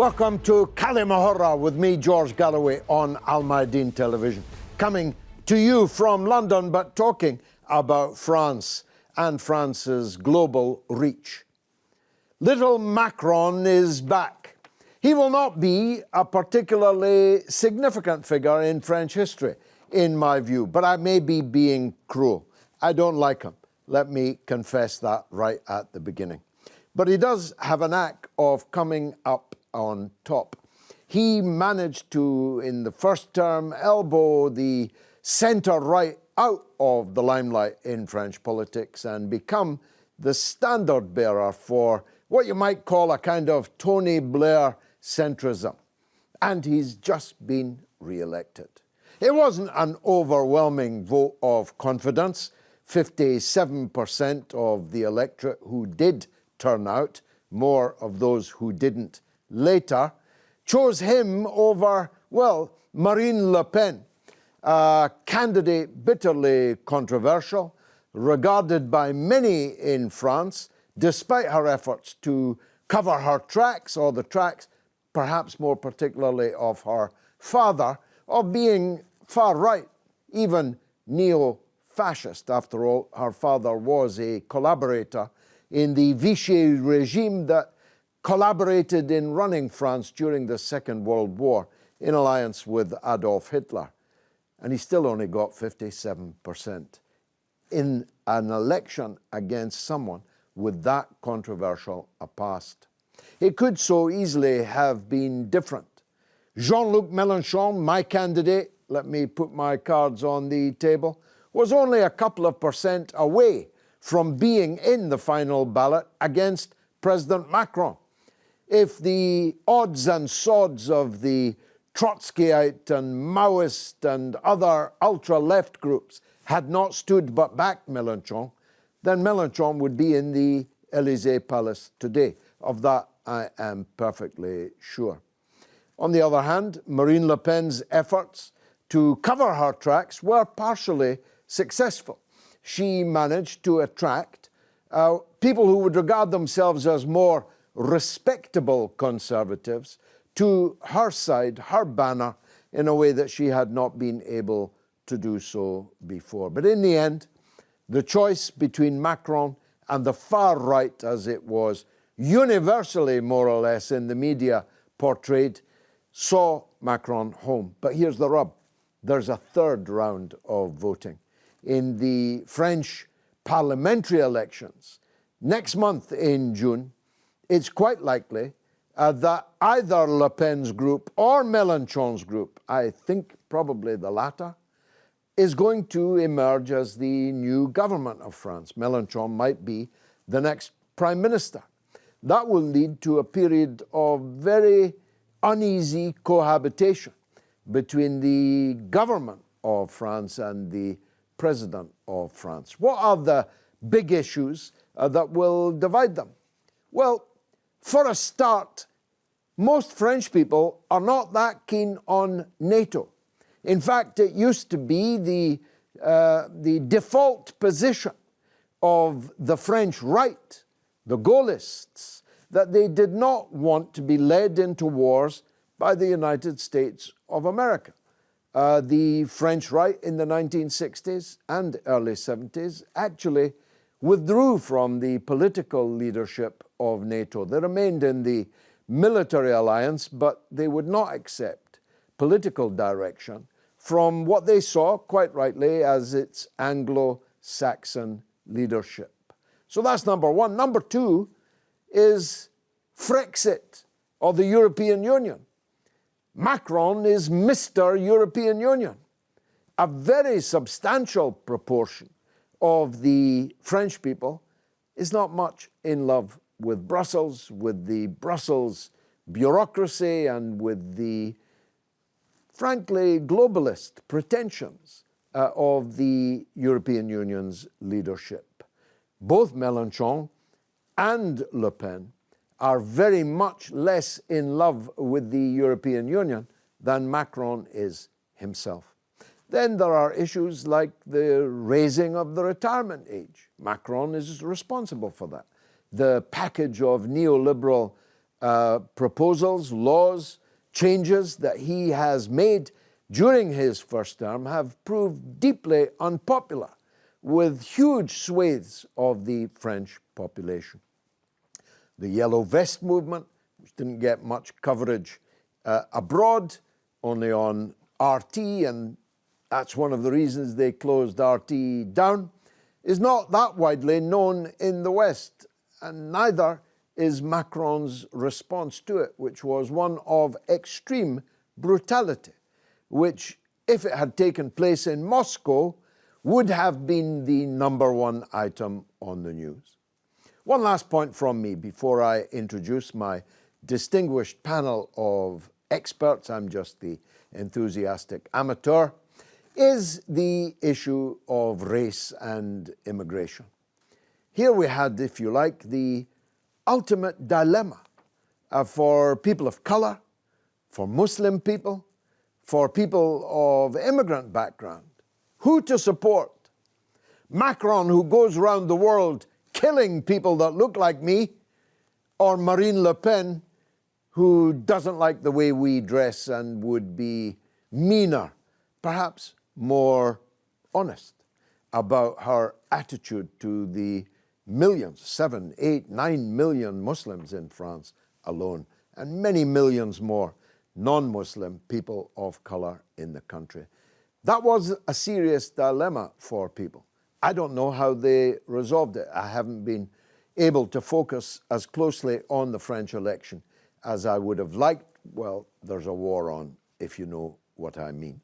Welcome to Kalimahora with me, George Galloway, on Al Mayadeen Television. Coming to you from London, but talking about France and France's global reach. Little Macron is back. He will not be a particularly significant figure in French history, in my view, but I may be being cruel. I don't like him. Let me confess that right at the beginning. But he does have a knack of coming up on top. He managed to, in the first term, elbow the centre-right out of the limelight in French politics and become the standard bearer for what you might call a kind of Tony Blair centrism. And he's just been re-elected. It wasn't an overwhelming vote of confidence. 57% of the electorate who did turn out, more of those who didn't later, chose him over, well, Marine Le Pen, a candidate bitterly controversial, regarded by many in France, despite her efforts to cover her tracks, or the tracks, perhaps more particularly of her father, of being far right, even neo-fascist. After all, her father was a collaborator in the Vichy regime that collaborated in running France during the Second World War in alliance with Adolf Hitler. And he still only got 57% in an election against someone with that controversial a past. It could so easily have been different. JeanLuc Melenchon, my candidate, let me put my cards on the table, was only a couple of percent away from being in the final ballot against President Macron. If the odds and sods of the Trotskyite and Maoist and other ultra-left groups had not stood but backed Mélenchon, then Mélenchon would be in the Élysée Palace today. Of that, I am perfectly sure. On the other hand, Marine Le Pen's efforts to cover her tracks were partially successful. She managed to attract people who would regard themselves as more respectable conservatives to her side, her banner, in a way that she had not been able to do so before. But in the end, the choice between Macron and the far right, as it was universally more or less in the media portrayed, saw Macron home. But here's the rub. There's a third round of voting. In the French parliamentary elections next month in June, it's quite likely that either Le Pen's group or Mélenchon's group, I think probably the latter, is going to emerge as the new government of France. Mélenchon might be the next prime minister. That will lead to a period of very uneasy cohabitation between the government of France and the President of France. What are the big issues that will divide them? Well, for a start, most French people are not that keen on NATO. In fact, it used to be the default position of the French right, the Gaullists, that they did not want to be led into wars by the United States of America. The French right in the 1960s and early 70s actually withdrew from the political leadership of NATO. They remained in the military alliance, but they would not accept political direction from what they saw, quite rightly, as its Anglo-Saxon leadership. So that's number one. Number two is Frexit, or the European Union. Macron is Mr. European Union. A very substantial proportion of the French people is not much in love with Brussels, with the Brussels bureaucracy, and with the, frankly, globalist pretensions of the European Union's leadership. Both Mélenchon and Le Pen are very much less in love with the European Union than Macron is himself. Then there are issues like the raising of the retirement age. Macron is responsible for that. The package of neoliberal proposals, laws, changes that he has made during his first term have proved deeply unpopular with huge swathes of the French population. The Yellow Vest movement, which didn't get much coverage abroad, only on RT, and that's one of the reasons they closed RT down, is not that widely known in the West, and neither is Macron's response to it, which was one of extreme brutality, which, if it had taken place in Moscow, would have been the #1 item on the news. One last point from me before I introduce my distinguished panel of experts, I'm just the enthusiastic amateur, is the issue of race and immigration. Here we had, if you like, the ultimate dilemma for people of color, for Muslim people, for people of immigrant background. Who to support? Macron, who goes around the world killing people that look like me, or Marine Le Pen, who doesn't like the way we dress and would be meaner, perhaps more honest about her attitude to the millions, 7, 8, 9 million Muslims in France alone, and many millions more non-Muslim people of color in the country. That was a serious dilemma for people. I don't know how they resolved it. I haven't been able to focus as closely on the French election as I would have liked. Well, there's a war on, if you know what I mean.